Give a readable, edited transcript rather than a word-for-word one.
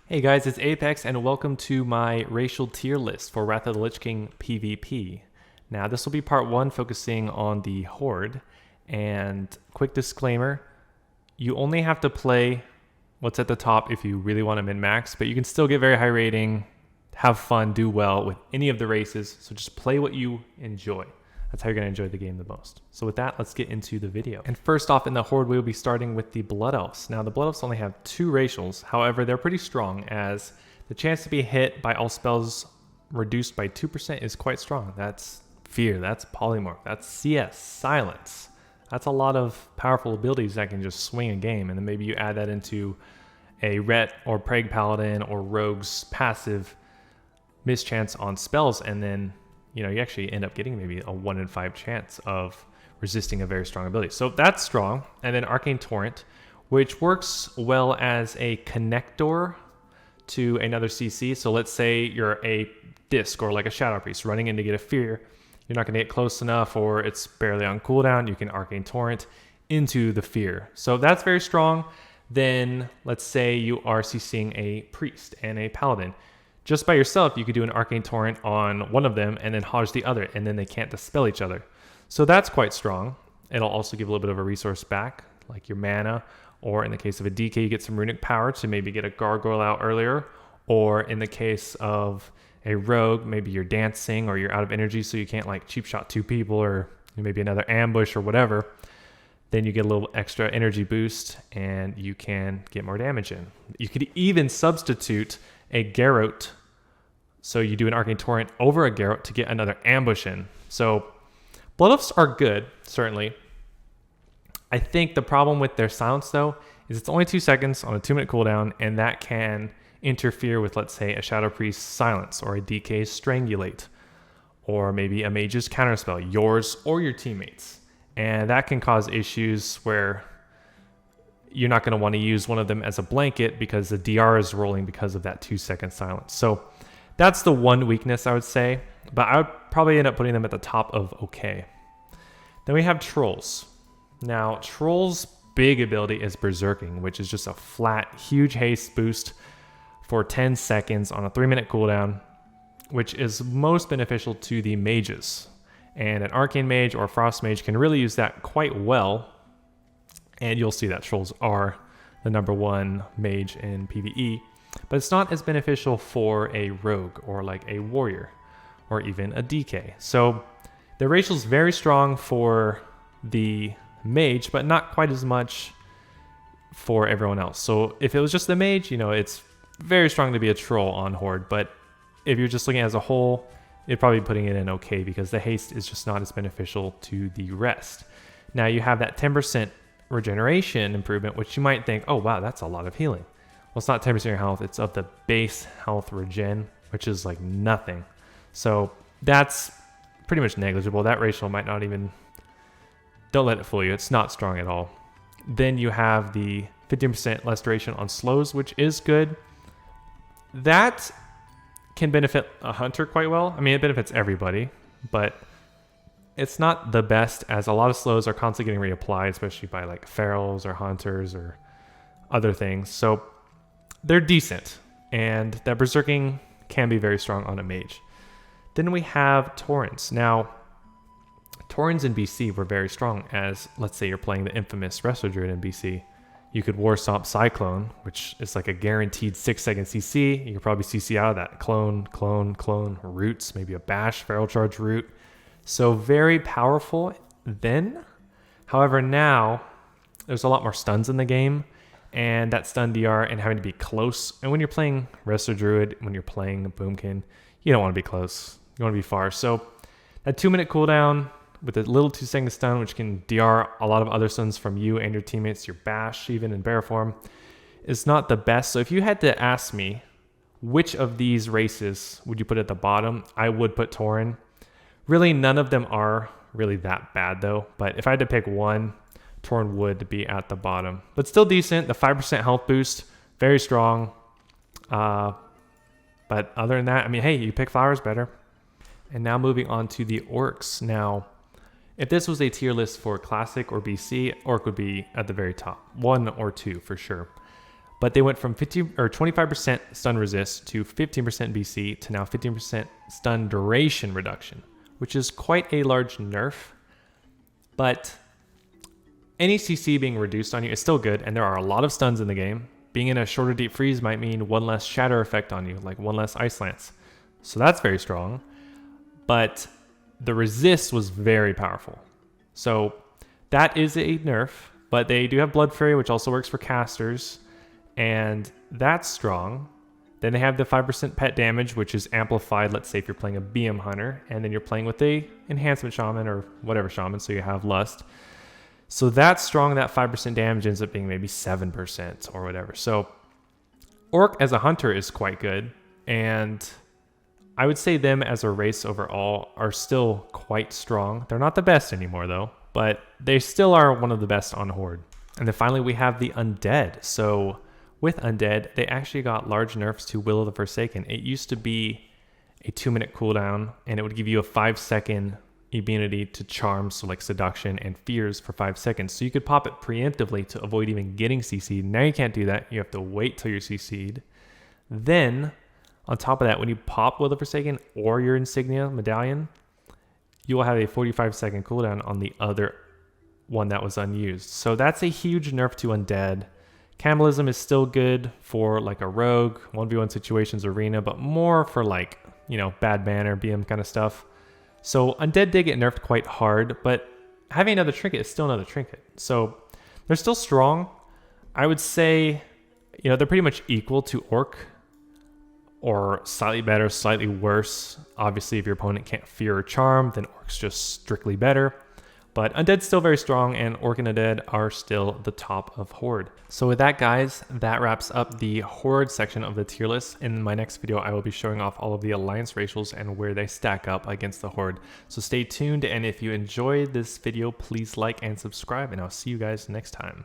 Hey guys, it's Apex and welcome to my racial tier list for Wrath of the Lich King PvP. Now this will be part 1 focusing on the Horde, and quick disclaimer, you only have to play what's at the top if you really want to min-max, but you can still get very high rating, have fun, do well with any of the races, so just play what you enjoy. That's how you're going to enjoy the game the most. So with that, let's get into the video. And first off in the Horde, we will be starting with the Blood Elves. Now the Blood Elves only have 2 racials, however they're pretty strong as the chance to be hit by all spells reduced by 2% is quite strong. That's Fear, that's Polymorph, that's CS, Silence. That's a lot of powerful abilities that can just swing a game, and then maybe you add that into a Ret or Prague Paladin or Rogue's passive mischance on spells, and then you actually end up getting maybe a 1 in 5 chance of resisting a very strong ability. So that's strong. And then Arcane Torrent, which works well as a connector to another CC. So let's say you're a disc or like a Shadow Priest running in to get a Fear. You're not going to get close enough or it's barely on cooldown. You can Arcane Torrent into the Fear. So that's very strong. Then let's say you are CCing a Priest and a Paladin. Just by yourself, you could do an Arcane Torrent on one of them and then Hodge the other, and then they can't dispel each other. So that's quite strong. It'll also give a little bit of a resource back, like your mana, or in the case of a DK, you get some runic power to maybe get a gargoyle out earlier, or in the case of a rogue, maybe you're dancing or you're out of energy, so you can't like cheap shot 2 people, or maybe another ambush or whatever. Then you get a little extra energy boost, and you can get more damage in. You could even substitute a Garrote, so you do an Arcane Torrent over a Garrote to get another ambush in. So Blood Elves are good, certainly. I think the problem with their silence though is it's only 2 seconds on a 2-minute cooldown, and that can interfere with, let's say, a Shadow Priest's silence or a DK's strangulate, or maybe a mage's counterspell, yours or your teammates. And that can cause issues where you're not going to want to use one of them as a blanket because the DR is rolling because of that 2-second silence. So that's the one weakness I would say, but I would probably end up putting them at the top of okay. Then we have Trolls. Now Trolls' big ability is Berserking, which is just a flat, huge haste boost for 10 seconds on a 3-minute cooldown, which is most beneficial to the mages. And an Arcane Mage or a Frost Mage can really use that quite well. And you'll see that Trolls are the #1 mage in PvE, but it's not as beneficial for a rogue or like a warrior or even a DK. So the racial is very strong for the mage, but not quite as much for everyone else. So if it was just the mage, it's very strong to be a troll on Horde, but if you're just looking as a whole, you're probably putting it in okay because the haste is just not as beneficial to the rest. Now you have that 10% regeneration improvement, which you might think, oh wow, that's a lot of healing. Well, it's not 10% of your health, it's of the base health regen, which is like nothing. So that's pretty much negligible. That racial might not even, don't let it fool you, it's not strong at all. Then you have the 15% less duration on slows, which is good. That can benefit a hunter quite well. I mean, it benefits everybody, but it's not the best, as a lot of slows are constantly getting reapplied, especially by like ferals or hunters or other things. So they're decent, and that Berserking can be very strong on a mage. Then we have Taurens. Now, Taurens in BC were very strong, as let's say you're playing the infamous Resto Druid in BC. You could War Stomp Cyclone, which is like a guaranteed 6-second CC. You could probably CC out of that. Clone, roots, maybe a bash, feral charge root. So very powerful then. However, now there's a lot more stuns in the game, and that stun DR and having to be close. And when you're playing Resto Druid, when you're playing Boomkin, you don't want to be close. You want to be far. So that 2-minute cooldown with a little 2-second stun, which can DR a lot of other stuns from you and your teammates, your bash even in bear form, is not the best. So if you had to ask me which of these races would you put at the bottom, I would put Tauren. Really, none of them are really that bad though, but if I had to pick one, Tauren would be at the bottom. But still decent, the 5% health boost, very strong. But other than that, I mean, hey, you pick flowers better. And now moving on to the Orcs. Now, if this was a tier list for Classic or BC, Orc would be at the very top. 1 or 2 for sure. but they went from 50 or 25% stun resist to 15% BC to now 15% stun duration reduction, which is quite a large nerf. But any CC being reduced on you is still good, and there are a lot of stuns in the game. Being in a shorter deep freeze might mean one less shatter effect on you, like one less ice lance. So that's very strong. But the resist was very powerful. So that is a nerf, but they do have Blood Fury, which also works for casters, and that's strong. Then they have the 5% pet damage, which is amplified, let's say if you're playing a BM Hunter, and then you're playing with a Enhancement Shaman or whatever Shaman, so you have Lust. So that's strong, that 5% damage ends up being maybe 7% or whatever. So Orc as a Hunter is quite good, and I would say them as a race overall are still quite strong. They're not the best anymore though, but they still are one of the best on Horde. And then finally we have the Undead. So with Undead, they actually got large nerfs to Will of the Forsaken. It used to be a 2-minute cooldown, and it would give you a 5-second immunity to charms, so like Seduction and Fears for 5 seconds. So you could pop it preemptively to avoid even getting CC'd. Now you can't do that. You have to wait till you're CC'd. Then, on top of that, when you pop Will of the Forsaken or your Insignia Medallion, you will have a 45-second cooldown on the other one that was unused. So that's a huge nerf to Undead. Cannibalism is still good for like a rogue, 1v1 situations, arena, but more for like, you know, bad banner, BM kind of stuff. So Undead did get nerfed quite hard, but having another trinket is still another trinket. So they're still strong. I would say, you know, they're pretty much equal to Orc, or slightly better, slightly worse. Obviously, if your opponent can't fear or charm, then Orc's just strictly better. But Undead's still very strong, and Orc and Undead are still the top of Horde. So with that, guys, that wraps up the Horde section of the tier list. In my next video, I will be showing off all of the Alliance racials and where they stack up against the Horde. So stay tuned, and if you enjoyed this video, please like and subscribe, and I'll see you guys next time.